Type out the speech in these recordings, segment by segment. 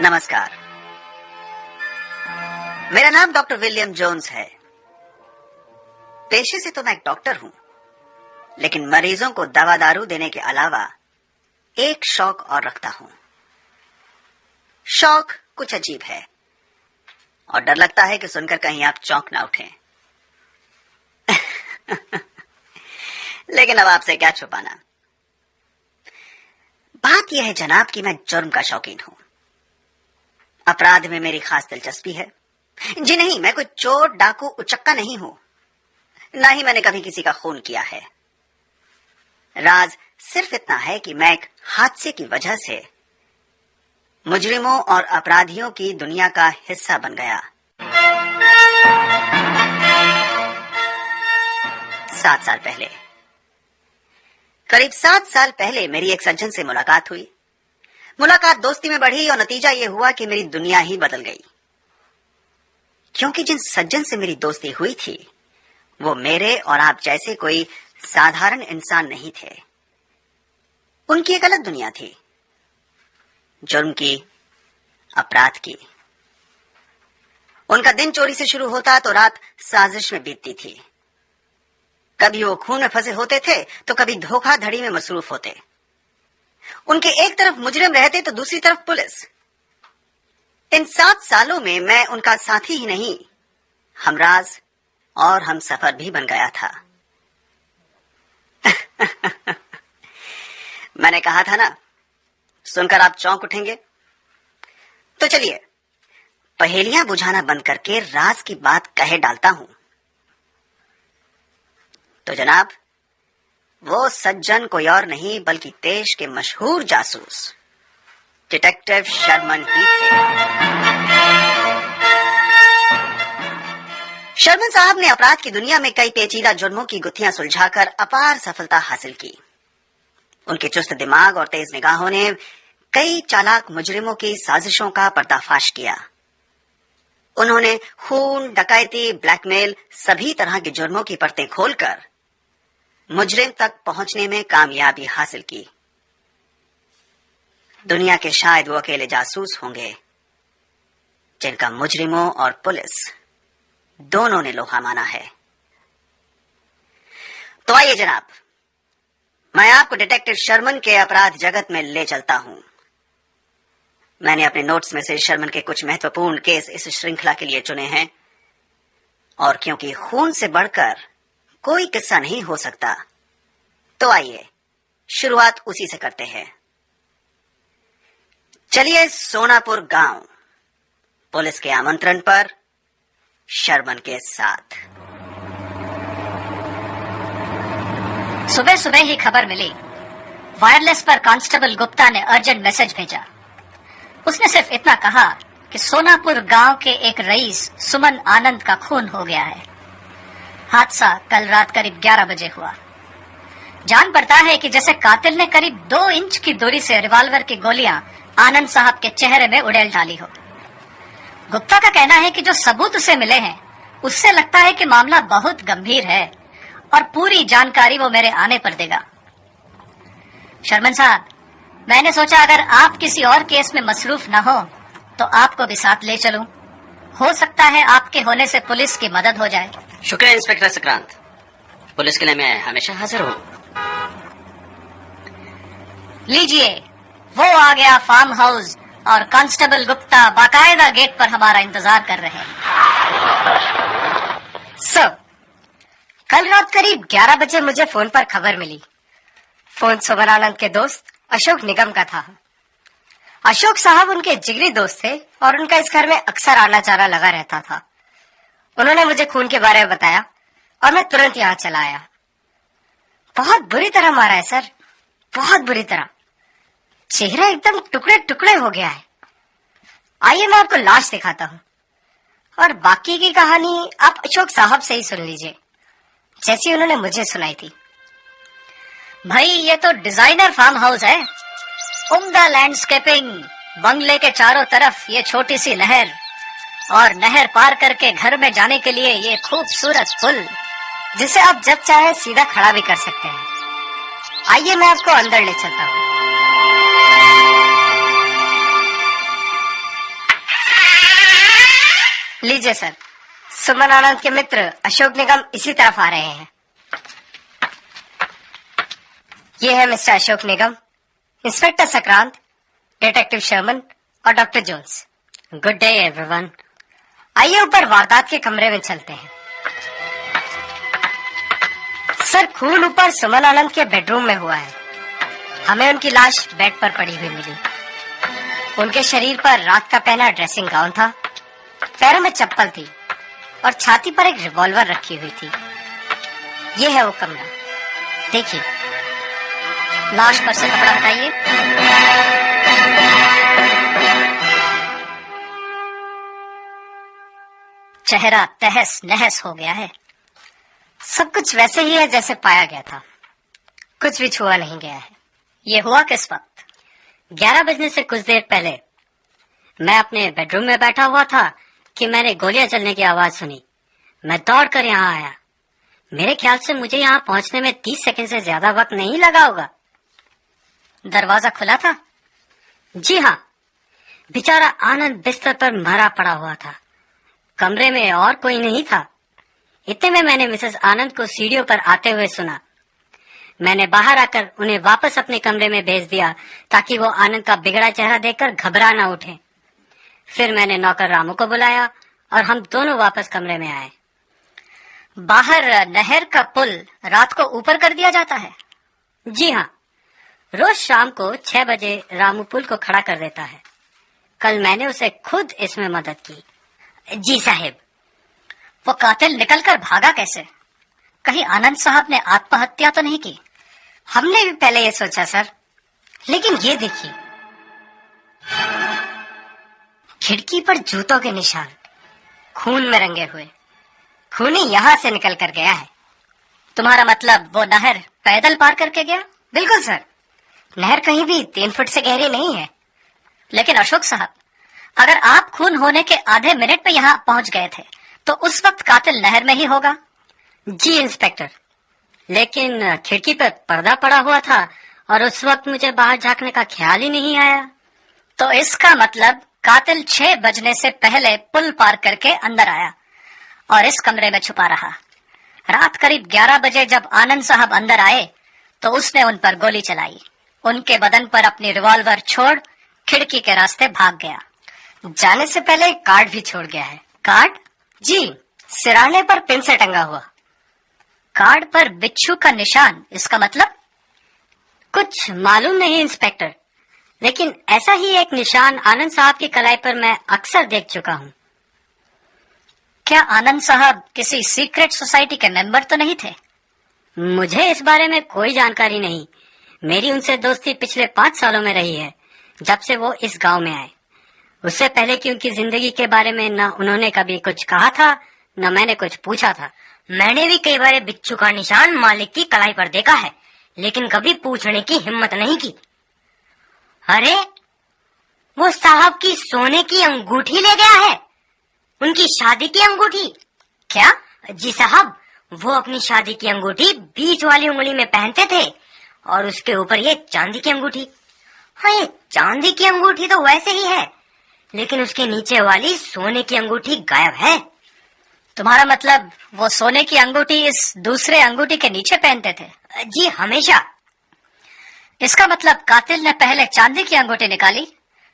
नमस्कार, मेरा नाम डॉक्टर विलियम जोन्स है। पेशे से तो मैं एक डॉक्टर हूं, लेकिन मरीजों को दवा दारू देने के अलावा एक शौक और रखता हूं। शौक कुछ अजीब है और डर लगता है कि सुनकर कहीं आप चौंक ना उठें। लेकिन अब आपसे क्या छुपाना। बात यह है जनाब कि मैं जुर्म का शौकीन हूं। अपराध में मेरी खास दिलचस्पी है। जी नहीं, मैं कोई चोर, डाकू, उचक्का नहीं हूं। ना ही मैंने कभी किसी का खून किया है। राज सिर्फ इतना है कि मैं एक हादसे की वजह से मुजरिमों और अपराधियों की दुनिया का हिस्सा बन गया। 7 साल पहले, करीब 7 साल पहले मेरी एक सज्जन से मुलाकात हुई। मुलाकात दोस्ती में बढ़ी और नतीजा यह हुआ कि मेरी दुनिया ही बदल गई। क्योंकि जिन सज्जन से मेरी दोस्ती हुई थी वो मेरे और आप जैसे कोई साधारण इंसान नहीं थे। उनकी एक अलग दुनिया थी, जुर्म की, अपराध की। उनका दिन चोरी से शुरू होता तो रात साजिश में बीतती थी। कभी वो खून में फंसे होते थे तो कभी धोखाधड़ी में मसरूफ होते। उनके एक तरफ मुजरिम रहते तो दूसरी तरफ पुलिस। इन 7 सालों में मैं उनका साथी ही नहीं, हमराज और हमसफर भी बन गया था। मैंने कहा था ना, सुनकर आप चौंक उठेंगे। तो चलिए पहेलियां बुझाना बंद करके राज की बात कहे डालता हूं। तो जनाब, वो सज्जन कोई और नहीं बल्कि देश के मशहूर जासूस डिटेक्टिव शर्मन ही थे। शर्मन साहब ने अपराध की दुनिया में कई पेचीदा जुर्मों की गुत्थियां सुलझाकर अपार सफलता हासिल की। उनके चुस्त दिमाग और तेज निगाहों ने कई चालाक मुजरिमों की साजिशों का पर्दाफाश किया। उन्होंने खून, डकैती, ब्लैकमेल, सभी तरह के जुर्मों की परतें खोलकर मुजरिम तक पहुंचने में कामयाबी हासिल की। दुनिया के शायद वो अकेले जासूस होंगे जिनका मुजरिमों और पुलिस दोनों ने लोहा माना है। तो आइए जनाब, मैं आपको डिटेक्टिव शर्मन के अपराध जगत में ले चलता हूं। मैंने अपने नोट्स में से शर्मन के कुछ महत्वपूर्ण केस इस श्रृंखला के लिए चुने हैं, और क्योंकि खून से बढ़कर कोई किस्सा नहीं हो सकता, तो आइए शुरुआत उसी से करते हैं। चलिए सोनापुर गांव, पुलिस के आमंत्रण पर शर्मन के साथ। सुबह सुबह ही खबर मिली। वायरलेस पर कांस्टेबल गुप्ता ने अर्जेंट मैसेज भेजा। उसने सिर्फ इतना कहा कि सोनापुर गांव के एक रईस सुमन आनंद का खून हो गया है। हादसा कल रात करीब 11 बजे हुआ। जान पड़ता है कि जैसे कातिल ने करीब 2 इंच की दूरी से रिवॉल्वर की गोलियां आनंद साहब के चेहरे में उड़ेल डाली हो। गुप्ता का कहना है कि जो सबूत उसे मिले हैं उससे लगता है कि मामला बहुत गंभीर है और पूरी जानकारी वो मेरे आने पर देगा। शर्मन साहब, मैंने सोचा अगर आप किसी और केस में मसरूफ न हो तो आपको भी साथ ले चलूं। हो सकता है आपके होने से पुलिस की मदद हो जाए। शुक्रिया इंस्पेक्टर सक्रांत, पुलिस के लिए मैं हमेशा हाजिर हूं। लीजिए, वो आ गया फार्म हाउस और कांस्टेबल गुप्ता बाकायदा गेट पर हमारा इंतजार कर रहे हैं। सर, कल रात करीब 11 बजे मुझे फोन पर खबर मिली। फोन सुमन आनंद के दोस्त अशोक निगम का था। अशोक साहब उनके जिगरी दोस्त थे और उनका इस घर में अक्सर आना जाना लगा रहता था। उन्होंने मुझे खून के बारे में बताया और मैं तुरंत यहाँ चला आया। बहुत बुरी तरह मारा है सर, बहुत बुरी तरह। चेहरा एकदम टुकड़े टुकड़े हो गया है। आइए मैं आपको लाश दिखाता हूँ और बाकी की कहानी आप अशोक साहब से ही सुन लीजिए, जैसी उन्होंने मुझे सुनाई थी। भाई, ये तो डिजाइनर फार्म हाउस है। उम्दा लैंडस्केपिंग, बंगले के चारों तरफ ये छोटी सी नहर और नहर पार करके घर में जाने के लिए ये खूबसूरत पुल, जिसे आप जब चाहे सीधा खड़ा भी कर सकते हैं। आइए मैं आपको अंदर ले चलता हूँ। लीजिए सर, सुमन आनंद के मित्र अशोक निगम इसी तरफ आ रहे हैं। ये है mister Ashok Nigam, inspector Sakrant, detective Sherman और doctor Jones. Good day everyone. आइए ऊपर वारदात के कमरे में चलते हैं। सर, खून ऊपर सुमन आनंद के बेडरूम में हुआ है। हमें उनकी लाश बेड पर पड़ी हुई मिली। उनके शरीर पर रात का पहना ड्रेसिंग गाउन था, पैरों में चप्पल थी और छाती पर एक रिवॉल्वर रखी हुई थी। ये है वो कमरा, देखिए। लाश पर से कपड़ा हटाइए। चेहरा तहस नहस हो गया है। सब कुछ वैसे ही है जैसे पाया गया था, कुछ भी छुआ नहीं गया है। ये हुआ किस वक्त? 11 बजने से कुछ देर पहले मैं अपने बेडरूम में बैठा हुआ था कि मैंने गोलियां चलने की आवाज सुनी। मैं दौड़कर यहाँ आया। मेरे ख्याल से मुझे यहाँ पहुंचने में 30 सेकंड से ज्यादा वक्त नहीं लगा होगा। दरवाजा खुला था? जी हाँ। बेचारा आनंद बिस्तर पर मरा पड़ा हुआ था। कमरे में और कोई नहीं था। इतने में मैंने मिसेस आनंद को सीढ़ियों पर आते हुए सुना। मैंने बाहर आकर उन्हें वापस अपने कमरे में भेज दिया ताकि वो आनंद का बिगड़ा चेहरा देखकर घबरा न उठे। फिर मैंने नौकर रामू को बुलाया और हम दोनों वापस कमरे में आए। बाहर नहर का पुल रात को ऊपर कर दिया जाता है? जी हाँ, रोज शाम को 6 बजे रामू पुल को खड़ा कर देता है। कल मैंने उसे खुद इसमें मदद की। जी साहब। वो कातिल निकलकर भागा कैसे? कहीं आनंद साहब ने आत्महत्या तो नहीं की? हमने भी पहले ये सोचा सर, लेकिन ये देखिए, खिड़की पर जूतों के निशान, खून में रंगे हुए। खूनी यहाँ से निकल कर गया है। तुम्हारा मतलब वो नहर पैदल पार करके गया? बिल्कुल सर, नहर कहीं भी 3 फुट से गहरी नहीं है। लेकिन अशोक साहब, अगर आप खून होने के आधे मिनट में यहाँ पहुंच गए थे तो उस वक्त कातिल नहर में ही होगा। जी इंस्पेक्टर, लेकिन खिड़की पर पर्दा पड़ा हुआ था और उस वक्त मुझे बाहर झांकने का ख्याल ही नहीं आया। तो इसका मतलब कातिल 6 बजने से पहले पुल पार करके अंदर आया और इस कमरे में छुपा रहा। रात करीब 11 बजे जब आनंद साहब अंदर आए तो उसने उन पर गोली चलाई। उनके बदन पर अपनी रिवॉल्वर छोड़ खिड़की के रास्ते भाग गया। जाने से पहले एक कार्ड भी छोड़ गया है। कार्ड? जी, सिराने पर पिन से टंगा हुआ। कार्ड पर बिच्छू का निशान, इसका मतलब? कुछ मालूम नहीं इंस्पेक्टर, लेकिन ऐसा ही एक निशान आनंद साहब की कलाई पर मैं अक्सर देख चुका हूँ। क्या आनंद साहब किसी सीक्रेट सोसाइटी के मेंबर तो नहीं थे? मुझे इस बारे में कोई जानकारी नहीं। मेरी उनसे दोस्ती पिछले 5 सालों में रही है, जब से वो इस गांव में आए। उससे पहले की उनकी जिंदगी के बारे में न उन्होंने कभी कुछ कहा था, न मैंने कुछ पूछा था। मैंने भी कई बार बिच्छू का निशान मालिक की कलाई पर देखा है, लेकिन कभी पूछने की हिम्मत नहीं की। अरे, वो साहब की सोने की अंगूठी ले गया है, उनकी शादी की अंगूठी। क्या? जी साहब, वो अपनी शादी की अंगूठी बीच वाली उंगली में पहनते थे और उसके ऊपर ये चांदी की अंगूठी। हाँ, ये चांदी की अंगूठी तो वैसे ही है, लेकिन उसके नीचे वाली सोने की अंगूठी गायब है। तुम्हारा मतलब वो सोने की अंगूठी इस दूसरे अंगूठी के नीचे पहनते थे? जी, हमेशा। इसका मतलब कातिल ने पहले चांदी की अंगूठी निकाली,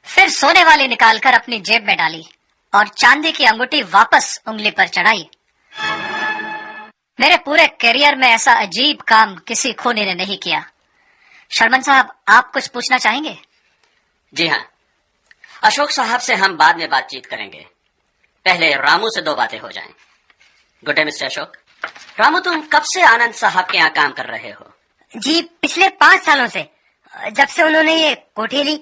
फिर सोने वाली निकालकर अपनी जेब में डाली और चांदी की अंगूठी वापस उंगली पर चढ़ाई। मेरे पूरे करियर में ऐसा अजीब काम किसी खूनी ने नहीं किया। शर्मन साहब, आप कुछ पूछना चाहेंगे? जी हाँ, अशोक साहब से हम बाद में बातचीत करेंगे। पहले रामू से 2 बातें हो जाएं। Good day mister Ashok. Ramu, तुम कब से आनंद साहब के यहाँ काम कर रहे हो? जी, पिछले 5 सालों से, जब से उन्होंने ये कोठी ली।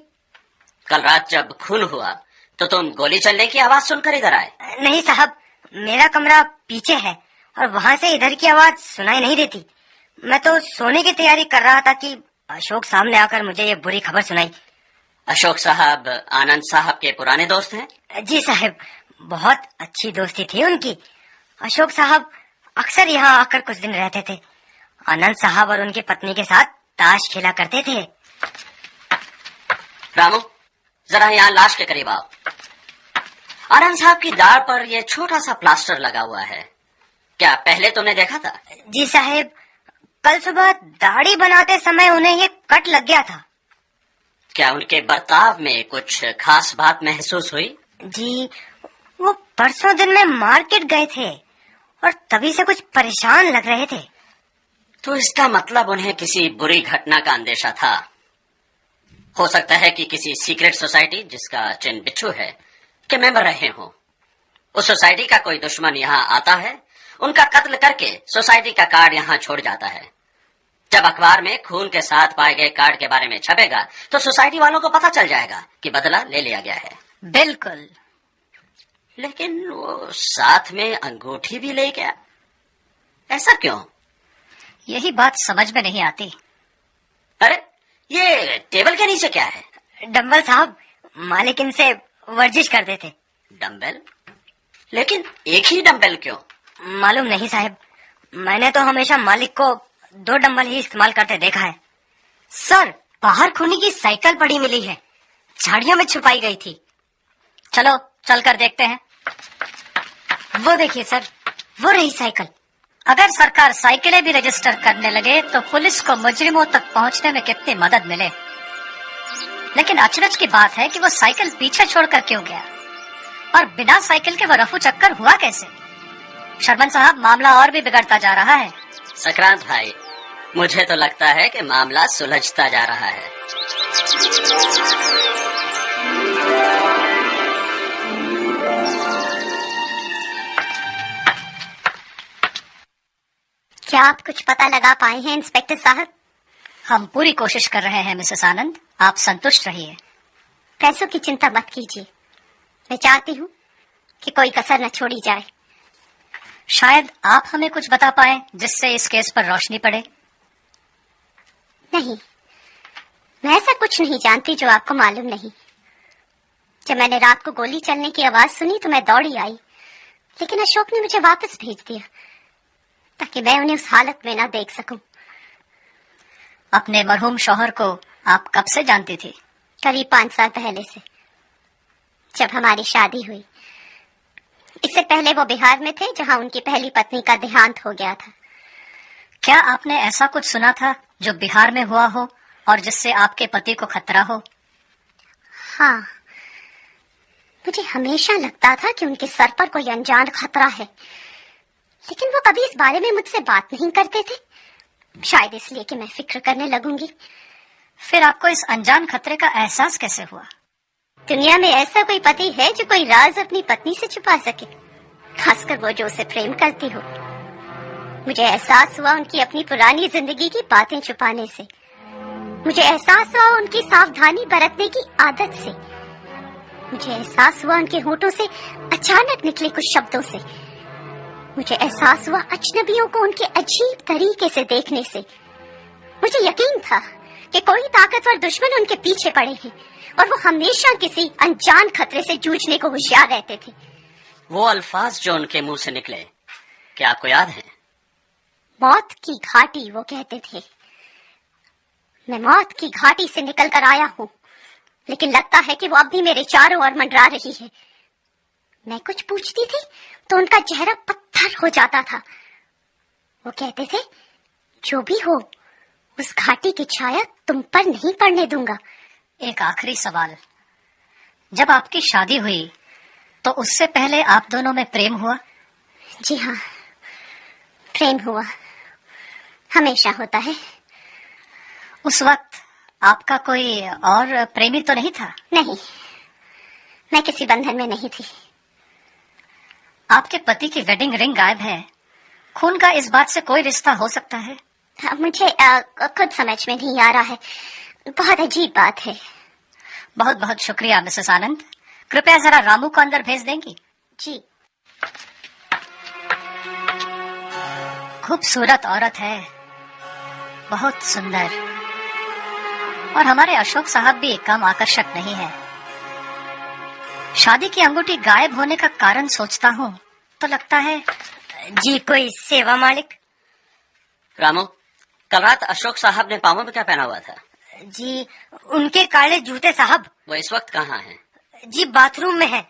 कल रात जब खून हुआ तो तुम गोली चलने की आवाज सुनकर इधर आए? नहीं साहब, मेरा कमरा पीछे है और वहाँ से इधर की आवाज सुनाई नहीं देती। मैं तो सोने की तैयारी कर रहा था कि अशोक सामने आकर मुझे ये बुरी खबर सुनाई। अशोक साहब आनंद साहब के पुराने दोस्त हैं? जी साहब, बहुत अच्छी दोस्ती थी उनकी। अशोक साहब अक्सर यहाँ आकर कुछ दिन रहते थे। आनंद साहब और उनकी पत्नी के साथ ताश खेला करते थे। रामू, जरा यहाँ लाश के करीब आओ। आनंद साहब की दाढ़ पर यह छोटा सा प्लास्टर लगा हुआ है, क्या पहले तुमने देखा था? जी साहब, कल सुबह दाढ़ी बनाते समय उन्हें ये कट लग गया था। क्या उनके बर्ताव में कुछ खास बात महसूस हुई? जी, वो परसों दिन में मार्केट गए थे और तभी से कुछ परेशान लग रहे थे। तो इसका मतलब उन्हें किसी बुरी घटना का अंदेशा था। हो सकता है कि किसी सीक्रेट सोसाइटी, जिसका चिन्ह बिच्छू है, के मेंबर रहे हों। उस सोसाइटी का कोई दुश्मन यहाँ आता है, उनका कत्ल करके सोसाइटी का कार्ड यहाँ छोड़ जाता है। जब अखबार में खून के साथ पाए गए कार्ड के बारे में छपेगा तो सोसाइटी वालों को पता चल जाएगा कि बदला ले लिया गया है। बिल्कुल। लेकिन वो साथ में अंगूठी भी ले गया, ऐसा क्यों? यही बात समझ में नहीं आती। अरे, ये टेबल के नीचे क्या है? डंबल साहब, मालिक इनसे वर्जिश करते थे। डंबल? लेकिन एक ही डंबल क्यों? मालूम नहीं साहब, मैंने तो हमेशा मालिक को 2 डंबल ही इस्तेमाल करते देखा है। सर, बाहर खूनी की साइकिल पड़ी मिली है, झाड़ियों में छुपाई गई थी। चलो चलकर देखते हैं। वो देखिए सर, वो रही साइकिल। अगर सरकार साइकिलें भी रजिस्टर करने लगे तो पुलिस को मुजरिमों तक पहुंचने में कितनी मदद मिले। लेकिन अचरज की बात है कि वो साइकिल पीछे छोड़कर क्यों गया, और बिना साइकिल के वो रफू चक्कर हुआ कैसे? शर्मन साहब, मामला और भी बिगड़ता जा रहा है। संक्रांत भाई, मुझे तो लगता है कि मामला सुलझता जा रहा है। क्या आप कुछ पता लगा पाए हैं इंस्पेक्टर साहब? हम पूरी कोशिश कर रहे हैं मिसेस आनंद, आप संतुष्ट रहिए। पैसों की चिंता मत कीजिए, मैं चाहती हूँ कि कोई कसर न छोड़ी जाए। शायद आप हमें कुछ बता पाएं जिससे इस केस पर रोशनी पड़े। नहीं, मैं ऐसा कुछ नहीं जानती जो आपको मालूम नहीं। जब मैंने रात को गोली चलने की आवाज सुनी तो मैं दौड़ी आई, लेकिन अशोक ने मुझे वापस भेज दिया ताकि मैं उन्हें उस हालत में ना देख सकूं। अपने मरहूम शौहर को आप कब से जानती थी? करीब 5 साल पहले से, जब हमारी शादी हुई। इससे पहले वो बिहार में थे, जहां उनकी पहली पत्नी का देहांत हो गया था। क्या आपने ऐसा कुछ सुना था जो बिहार में हुआ हो और जिससे आपके पति को खतरा हो? हाँ, मुझे हमेशा लगता था कि उनके सर पर कोई अनजान खतरा है, लेकिन वो कभी इस बारे में मुझसे बात नहीं करते थे। शायद इसलिए कि मैं फिक्र करने लगूंगी। फिर आपको इस अनजान खतरे का एहसास कैसे हुआ? दुनिया में ऐसा कोई पति है जो कोई राज अपनी पत्नी से छुपा सके, खासकर वो जो उसे प्रेम करती हो। मुझे एहसास हुआ उनकी अपनी पुरानी जिंदगी की बातें छुपाने से। मुझे एहसास हुआ उनकी सावधानी बरतने की आदत से। मुझे एहसास हुआ उनके होठों से अचानक निकले कुछ शब्दों से। मुझे एहसास हुआ अजनबियों को उनके अजीब तरीके से देखने से। मुझे यकीन था कि कोई ताकतवर दुश्मन उनके पीछे पड़े हैं और वो हमेशा किसी अनजान खतरे से जूझने को होशियार रहते थे। वो अल्फाज जो उनके मुंह से निकले, क्या आपको याद है? मौत की घाटी, वो कहते थे। मैं मौत की घाटी से निकल कर आया हूँ, लेकिन लगता है कि वो अब भी मेरे चारों ओर मंडरा रही है। मैं कुछ पूछती थी तो उनका चेहरा पत्थर हो जाता था। वो कहते थे, जो भी हो, उस घाटी की छाया तुम पर नहीं पड़ने दूंगा। एक आखिरी सवाल, जब आपकी शादी हुई तो उससे पहले आप दोनों में प्रेम हुआ? जी हाँ, प्रेम हुआ, हमेशा होता है। उस वक्त आपका कोई और प्रेमी तो नहीं था? नहीं, मैं किसी बंधन में नहीं थी। आपके पति की वेडिंग रिंग गायब है, खून का इस बात से कोई रिश्ता हो सकता है? मुझे खुद समझ में नहीं आ रहा है, बहुत अजीब बात है। बहुत बहुत शुक्रिया मिसेस आनंद, कृपया जरा रामू को अंदर भेज देंगी? जी। खूबसूरत औरत है, बहुत सुंदर, और हमारे अशोक साहब भी कम आकर्षक नहीं है। शादी की अंगूठी गायब होने का कारण सोचता हूँ तो लगता है जी, कोई सेवा मालिक? रामू, कल रात अशोक साहब ने पाँवों में क्या पहना हुआ था? जी, उनके काले जूते साहब। वो इस वक्त कहाँ हैं? जी, बाथरूम में है,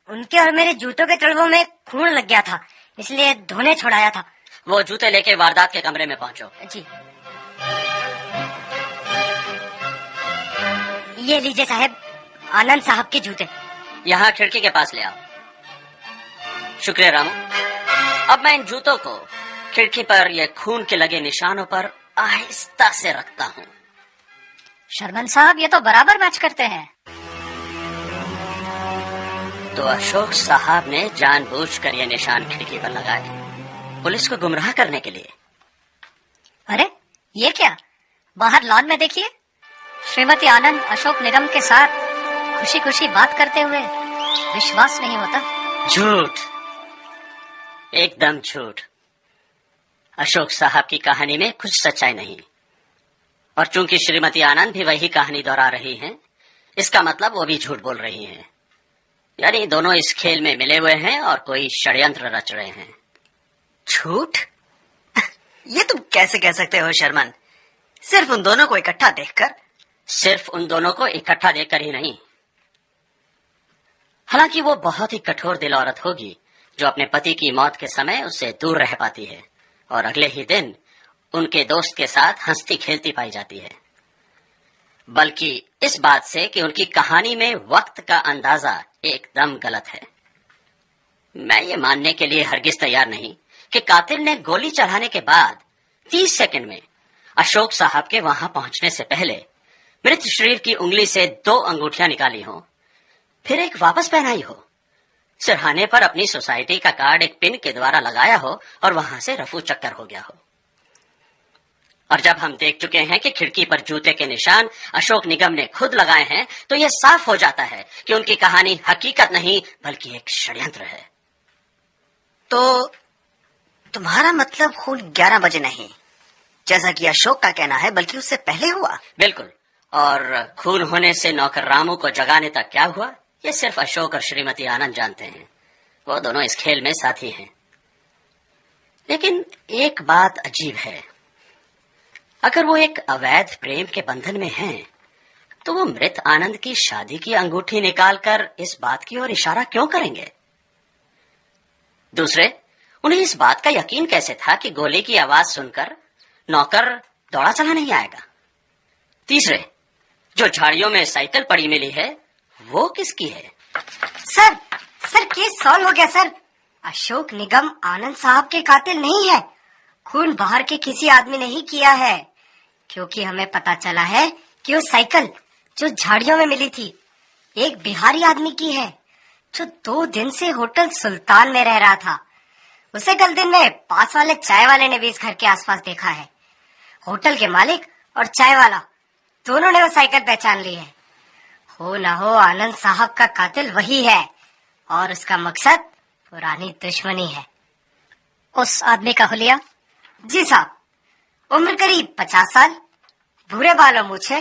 उनके और मेरे जूतों के तलवों में खून लग गया था, इसलिए धोने छुड़ाया था। वो जूते लेके वारदात के कमरे में पहुंचो। जी। ये लीजिए साहब, आनंद साहब के जूते। यहाँ खिड़की के पास ले आओ। शुक्रिया रामू। अब मैं इन जूतों को खिड़की पर ये खून के लगे निशानों पर आहिस्ता से रखता हूँ। शर्मन साहब, ये तो बराबर मैच करते हैं। तो अशोक साहब ने जानबूझकर ये निशान खिड़की पर लगाए, पुलिस को गुमराह करने के लिए। अरे ये क्या, बाहर लॉन में देखिए, श्रीमती आनंद अशोक निगम के साथ खुशी खुशी बात करते हुए। विश्वास नहीं होता। झूठ, एकदम झूठ। अशोक साहब की कहानी में कुछ सच्चाई नहीं, और चूंकि श्रीमती आनंद भी वही कहानी दोहरा रही हैं, इसका मतलब वो भी झूठ बोल रही हैं। यानी दोनों इस खेल में मिले हुए हैं और कोई षड्यंत्र रच रहे हैं। झूठ? ये तुम कैसे कह सकते हो शर्मन? सिर्फ उन दोनों को इकट्ठा देखकर? सिर्फ उन दोनों को इकट्ठा देखकर ही नहीं, हालांकि वो बहुत ही कठोर दिल औरत होगी जो अपने पति की मौत के समय उससे दूर रह पाती है और अगले ही दिन उनके दोस्त के साथ हंसती खेलती पाई जाती है। बल्कि इस बात से कि उनकी कहानी में वक्त का अंदाजा एकदम गलत है। मैं ये मानने के लिए हरगिज तैयार नहीं कि कातिल ने गोली चलाने के बाद 30 सेकंड में अशोक साहब के वहां पहुंचने से पहले मृत शरीर की उंगली से 2 अंगूठियां निकाली हो, फिर एक वापस पहनाई हो, सिरहाने पर अपनी सोसाइटी का कार्ड एक पिन के द्वारा लगाया हो और वहां से रफू चक्कर हो गया हो। और जब हम देख चुके हैं कि खिड़की पर जूते के निशान अशोक निगम ने खुद लगाए हैं, तो यह साफ हो जाता है कि उनकी कहानी हकीकत नहीं बल्कि एक षड्यंत्र है। तो तुम्हारा मतलब खून 11 बजे नहीं, जैसा कि अशोक का कहना है, बल्कि उससे पहले हुआ? बिल्कुल। और खून होने से नौकर रामू को जगाने तक क्या हुआ, ये सिर्फ अशोक और श्रीमती आनंद जानते हैं। वो दोनों इस खेल में साथी हैं। लेकिन एक बात अजीब है, अगर वो एक अवैध प्रेम के बंधन में हैं, तो वो मृत आनंद की शादी की अंगूठी निकालकर इस बात की ओर इशारा क्यों करेंगे? दूसरे, उन्हें इस बात का यकीन कैसे था कि गोली की आवाज सुनकर नौकर दौड़ा चला नहीं आएगा? तीसरे, जो झाड़ियों में साइकिल पड़ी मिली है, वो किसकी है? सर केस सॉल्व हो गया सर। अशोक निगम आनंद साहब के कातिल नहीं है। खून बाहर के किसी आदमी ने ही किया है, क्योंकि हमें पता चला है कि वो साइकिल जो झाड़ियों में मिली थी एक बिहारी आदमी की है, जो 2 दिन से होटल सुल्तान में रह रहा था। उसे कल दिन में पास वाले चाय वाले ने भी इस घर के आसपास देखा है। होटल के मालिक और चाय वाला दोनों ने वो साइकिल पहचान ली है। हो ना हो आनंद साहब का कातिल वही है, और उसका मकसद पुरानी दुश्मनी है। उस आदमी का हुलिया? जी साहब, उम्र करीब 50 साल, भूरे बाल और मूछे,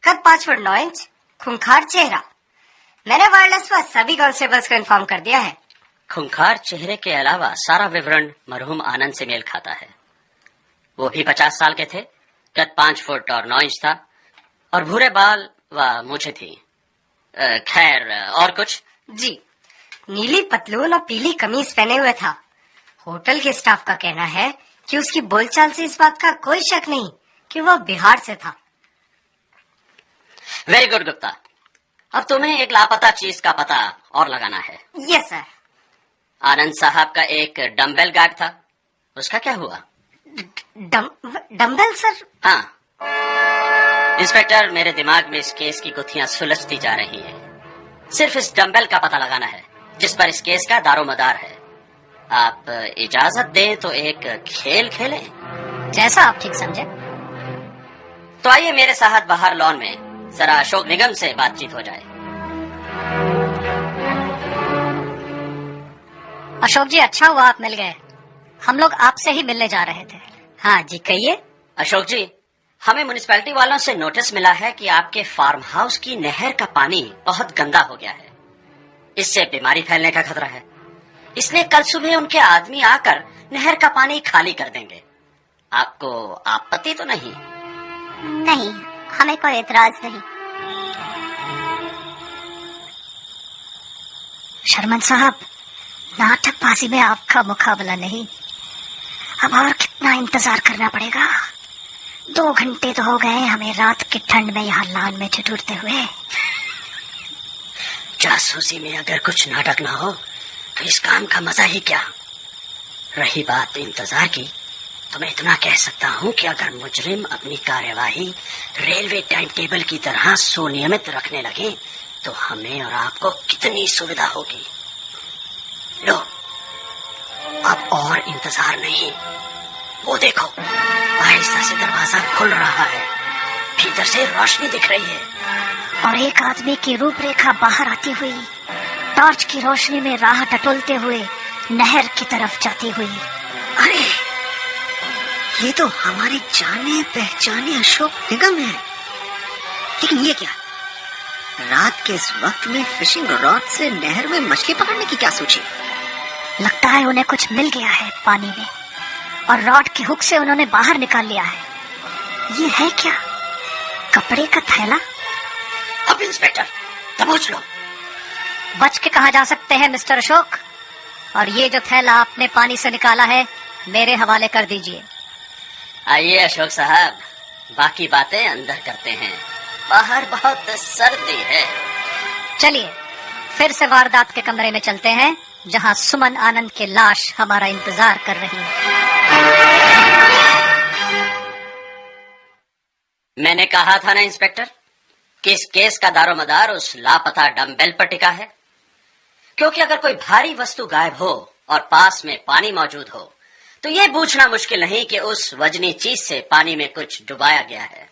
कद 5 फुट 9 इंच, खूंखार चेहरा। मैंने वायरलेस पर सभी कांस्टेबल्स को इन्फॉर्म कर दिया है। खूंखार चेहरे के अलावा सारा विवरण मरहूम आनंद से मेल खाता है। वो भी 50 साल के थे, कद 5 फुट और 9 इंच था, और भूरे बाल व मूछें थी। खैर, और कुछ? जी, नीली पतलून और पीली कमीज पहने हुए था। होटल के स्टाफ का कहना है कि उसकी बोलचाल से इस बात का कोई शक नहीं कि वह बिहार से था। वेरी गुड गुप्ता, अब तुम्हें एक लापता चीज का पता और लगाना है। Yes sir. आनंद साहब का एक डम्बेल गार्ड था, उसका क्या हुआ? Dumbbell sir? हाँ इंस्पेक्टर, मेरे दिमाग में इस केस की गुत्थियां सुलझती जा रही हैं। सिर्फ इस डम्बेल का पता लगाना है जिस पर इस केस का दारोमदार है। आप इजाजत दें तो एक खेल खेलें? जैसा आप ठीक समझे। तो आइए मेरे साथ बाहर लॉन में जरा अशोक निगम से बातचीत हो जाए। अशोक जी, अच्छा हुआ आप मिल गए। हम लोग आपसे ही मिलने जा रहे थे। हाँ जी, कहिए। अशोक जी, हमें म्युनिसिपैलिटी वालों से नोटिस मिला है कि आपके फार्म हाउस की नहर का पानी बहुत गंदा हो गया है। इससे बीमारी फैलने का खतरा है, इसलिए कल सुबह उनके आदमी आकर नहर का पानी खाली कर देंगे। आपको आपत्ति तो नहीं? नहीं, हमें कोई एतराज नहीं। शर्मन साहब, नाटकबाजी में आपका मुकाबला नहीं। अब और कितना इंतजार करना पड़ेगा? 2 घंटे तो हो गए हमें रात की ठंड में यहाँ लान में ठिठुरते हुए। जासूसी में अगर कुछ नाटक ना हो तो इस काम का मजा ही क्या। रही बात इंतजार की, तो मैं इतना कह सकता हूँ कि अगर मुजरिम अपनी कार्यवाही रेलवे टाइम टेबल की तरह सुनियमित रखने लगे तो हमें और आपको कितनी सुविधा होगी। लो, अब और इंतजार नहीं। वो देखो, आहिस्ता से दरवाजा खुल रहा है, भीतर से रोशनी दिख रही है और एक आदमी की रूपरेखा बाहर आती हुई, टॉर्च की रोशनी में राह टटोलते हुए नहर की तरफ जाती हुई। अरे, ये तो हमारे जाने पहचाने अशोक निगम है। लेकिन ये क्या, रात के इस वक्त में फिशिंग रॉड से नहर में मछली पकड़ने की क्या सोची? लगता है उन्हें कुछ मिल गया है पानी में और रॉड की हुक से उन्होंने बाहर निकाल लिया है। ये है क्या, कपड़े का थैला? अब इंस्पेक्टर दबोच लो। बच के कहाँ जा सकते हैं मिस्टर अशोक? और ये जो थैला आपने पानी से निकाला है, मेरे हवाले कर दीजिए। आइए अशोक साहब, बाकी बातें अंदर करते हैं, बाहर बहुत सर्दी है। चलिए फिर से वारदात के कमरे में चलते हैं, जहां सुमन आनंद की लाश हमारा इंतजार कर रही है। मैंने कहा था ना इंस्पेक्टर कि इस केस का दारोमदार उस लापता डंबेल पर टिका है। क्योंकि अगर कोई भारी वस्तु गायब हो और पास में पानी मौजूद हो तो यह पूछना मुश्किल नहीं कि उस वजनी चीज से पानी में कुछ डुबाया गया है।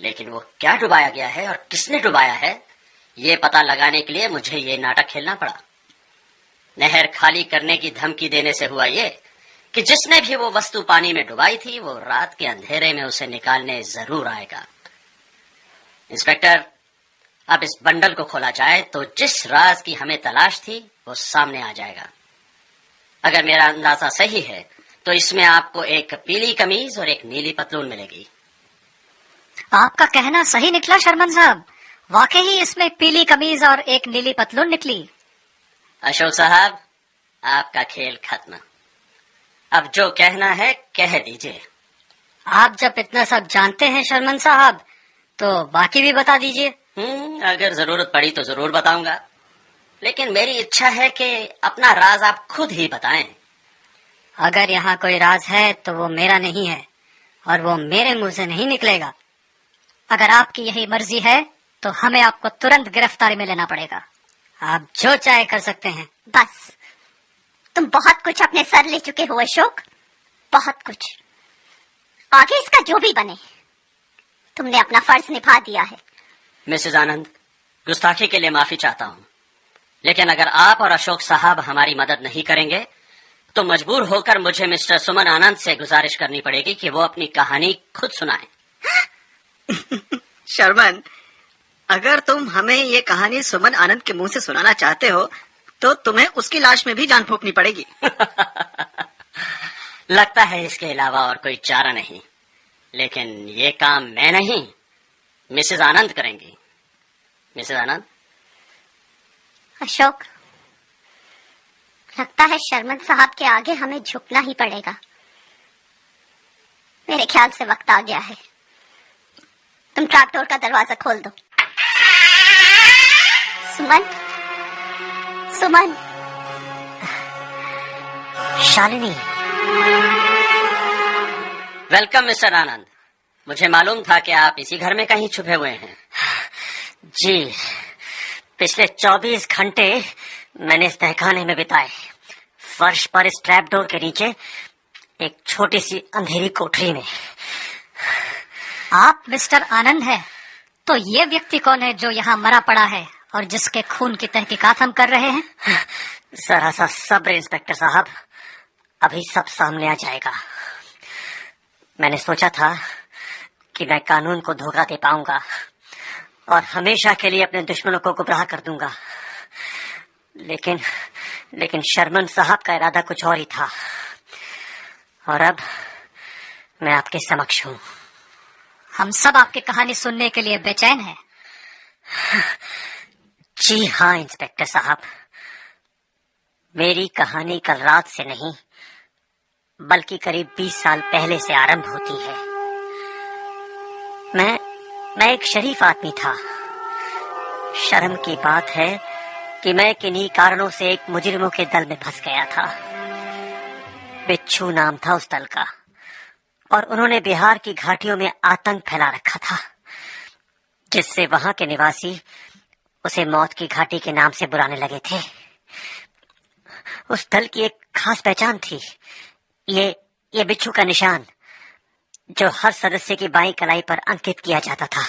लेकिन वो क्या डुबाया गया है और किसने डुबाया है, ये पता लगाने के लिए मुझे ये नाटक खेलना पड़ा। नहर खाली करने की धमकी देने से हुआ ये कि जिसने भी वो वस्तु पानी में डुबाई थी वो रात के अंधेरे में उसे निकालने जरूर आएगा। इंस्पेक्टर, अब इस बंडल को खोला जाए तो जिस राज की हमें तलाश थी वो सामने आ जाएगा। अगर मेरा अंदाजा सही है तो इसमें आपको एक पीली कमीज और एक नीली पतलून मिलेगी। आपका कहना सही निकला शर्मन साहब, वाकई ही इसमें पीली कमीज और एक नीली पतलून निकली। अशोक साहब, आपका खेल खत्म। अब जो कहना है कह दीजिए। आप जब इतना सब जानते हैं शर्मन साहब, तो बाकी भी बता दीजिए। अगर जरूरत पड़ी तो जरूर बताऊंगा, लेकिन मेरी इच्छा है कि अपना राज आप खुद ही बताएं। अगर यहाँ कोई राज है तो वो मेरा नहीं है और वो मेरे मुंह से नहीं निकलेगा। अगर आपकी यही मर्जी है तो हमें आपको तुरंत गिरफ्तारी में लेना पड़ेगा। आप जो चाहे कर सकते हैं। बस, तुम बहुत कुछ अपने सर ले चुके हो अशोक, बहुत कुछ। आगे इसका जो भी बने, तुमने अपना फर्ज निभा दिया है। मिसेज आनंद, गुस्ताखी के लिए माफी चाहता हूँ, लेकिन अगर आप और अशोक साहब हमारी मदद नहीं करेंगे तो मजबूर होकर मुझे मिस्टर सुमन आनंद से गुजारिश करनी पड़ेगी कि वो अपनी कहानी खुद सुनाएं। शर्मन, अगर तुम हमें ये कहानी सुमन आनंद के मुंह से सुनाना चाहते हो तो तुम्हें उसकी लाश में भी जान फूंकनी पड़ेगी। लगता है इसके अलावा और कोई चारा नहीं, लेकिन ये काम मैं नहीं, मिसेज आनंद करेंगी। मिसेज आनंद। अशोक, लगता है शर्मन साहब के आगे हमें झुकना ही पड़ेगा। मेरे ख्याल से वक्त आ गया है। तुम ट्रैपडोर का दरवाजा खोल दो। सुमन, सुमन। शालिनी। वेलकम मिस्टर आनंद। मुझे मालूम था कि आप इसी घर में कहीं छुपे हुए हैं। जी, पिछले 24 घंटे मैंने इस तहखाने में बिताए। फर्श पर इस ट्रैप डोर के नीचे एक छोटी सी अंधेरी कोठरी में। आप मिस्टर आनंद हैं, तो ये व्यक्ति कौन है जो यहाँ मरा पड़ा है और जिसके खून की तहकीकात हम कर रहे हैं? जरा सा सब्र इंस्पेक्टर साहब, अभी सब सामने आ जाएगा। मैंने सोचा था कि मैं कानून को धोखा दे पाऊंगा और हमेशा के लिए अपने दुश्मनों को गुमराह कर दूंगा, लेकिन शर्मन साहब का इरादा कुछ और ही था। और अब मैं आपके समक्ष हूँ। हम सब आपकी कहानी सुनने के लिए बेचैन हैं। जी हाँ इंस्पेक्टर साहब, मेरी कहानी कल रात से नहीं, बल्कि करीब 20 साल पहले से आरंभ होती है। मैं एक शरीफ आदमी था। शर्म की बात है कि मैं किन्हीं कारणों से एक मुजरिमों के दल में फंस गया था। बिच्छू नाम था उस दल का, और उन्होंने बिहार की घाटियों में आतंक फैला रखा था, जिससे वहां के निवासी उसे मौत की घाटी के नाम से बुलाने लगे थे। उस दल की एक खास पहचान थी, ये बिच्छू का निशान, जो हर सदस्य की बाईं कलाई पर अंकित किया जाता था।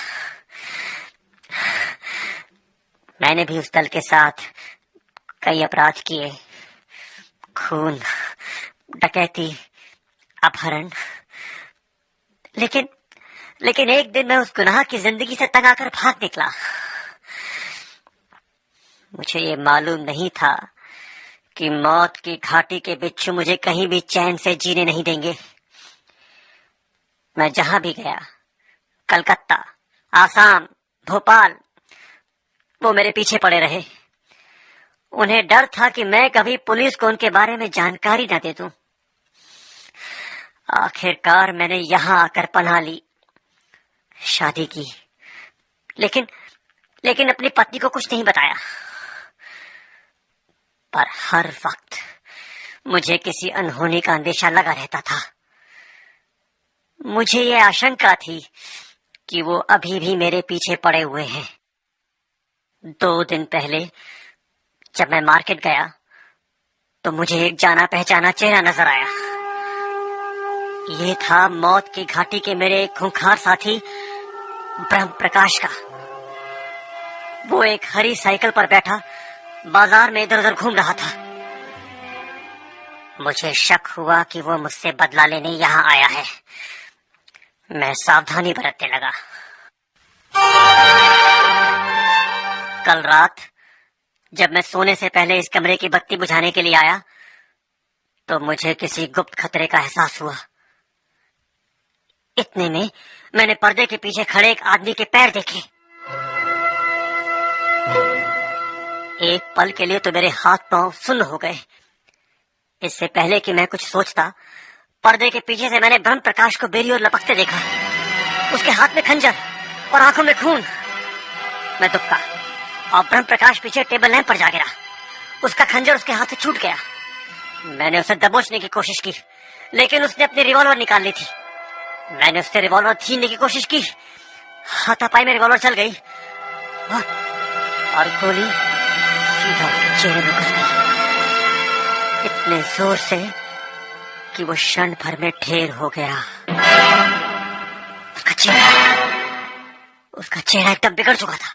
मैंने भी उस दल के साथ कई अपराध किए, खून, डकैती, अपहरण। लेकिन एक दिन मैं उस गुनाह की जिंदगी से तंग आकर भाग निकला। मुझे ये मालूम नहीं था कि मौत की घाटी के बिच्छू मुझे कहीं भी चैन से जीने नहीं देंगे। मैं जहां भी गया, कलकत्ता, आसाम, भोपाल, वो मेरे पीछे पड़े रहे। उन्हें डर था कि मैं कभी पुलिस को उनके बारे में जानकारी न दे दूं। आखिरकार मैंने यहां आकर पनाह ली, शादी की, लेकिन अपनी पत्नी को कुछ नहीं बताया। पर हर वक्त मुझे किसी अनहोनी का अंदेशा लगा रहता था। मुझे ये आशंका थी कि वो अभी भी मेरे पीछे पड़े हुए हैं। 2 दिन पहले जब मैं मार्केट गया तो मुझे एक जाना पहचाना चेहरा नजर आया। ये था मौत की घाटी के मेरे एक खूंखार साथी ब्रह्म प्रकाश का। वो एक हरी साइकिल पर बैठा बाजार में इधर उधर घूम रहा था। मुझे शक हुआ कि वो मुझसे बदला लेने यहाँ आया है। मैं सावधानी बरतने लगा। कल रात जब मैं सोने से पहले इस कमरे की बत्ती बुझाने के लिए आया तो मुझे किसी गुप्त खतरे का एहसास हुआ। इतने में मैंने पर्दे के पीछे खड़े एक आदमी के पैर देखे। एक पल के लिए तो मेरे हाथ पांव सुन्न हो गए। इससे पहले कि मैं कुछ सोचता, पर्दे के पीछे से मैंने ब्रह्म प्रकाश को बेरी और लपकते देखा। उसके हाथ में खंजर और आंखों में खून। मैं दुबका और ब्रह्म प्रकाश पीछे टेबल लैंप पर जा गिरा। उसका खंजर उसके हाथ से छूट गया। मैंने उसे दबोचने की कोशिश की, लेकिन उसने अपनी रिवॉल्वर निकाल ली थी। मैंने उससे रिवॉल्वर छीनने की कोशिश की। हाथापाई में रिवॉल्वर चल गई और गोली सीधा उसके चेहरे में घुस गई, इतने जोर से कि वो क्षण भर में ढेर हो गया। उसका चेहरा एकदम बिगड़ चुका था।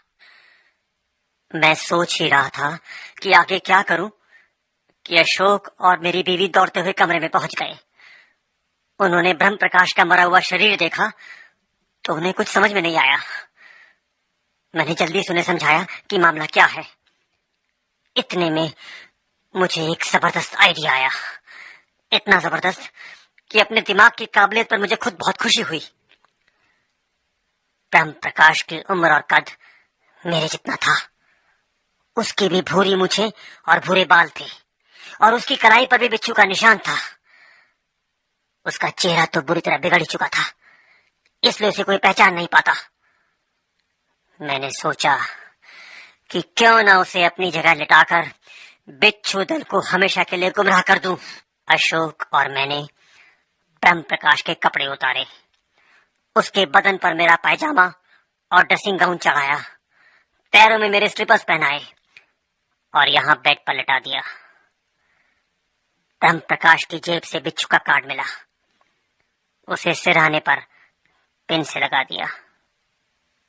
मैं सोच ही रहा था कि आगे क्या करूं कि अशोक और मेरी बीवी दौड़ते हुए कमरे में पहुंच गए। उन्होंने ब्रह्म प्रकाश का मरा हुआ शरीर देखा तो उन्हें कुछ समझ में नहीं आया। मैंने जल्दी से उन्हें समझाया कि मामला क्या है। इतने में मुझे एक जबरदस्त आइडिया आया, इतना जबरदस्त कि अपने दिमाग की काबिलियत पर मुझे खुद बहुत खुशी हुई। ब्रह्म प्रकाश की उम्र और कद मेरे जितना था। उसकी भी भूरी मूछें और भूरे बाल थे, और उसकी कलाई पर भी बिच्छू का निशान था। उसका चेहरा तो बुरी तरह बिगड़ ही चुका था, इसलिए उसे कोई पहचान नहीं पाता। मैंने सोचा कि क्यों ना उसे अपनी जगह लिटाकर बिच्छू दल को हमेशा के लिए गुमराह कर दूं। अशोक और मैंने ब्रह्म प्रकाश के कपड़े उतारे, उसके बदन पर मेरा पायजामा और ड्रेसिंग गाउन चढ़ाया, पैरों में मेरे स्लीपर्स पहनाए और यहां बेड पर लिटा दिया। ब्रह्म प्रकाश की जेब से बिच्छू का कार्ड मिला, उसे सिरहाने पर पिन से लगा दिया।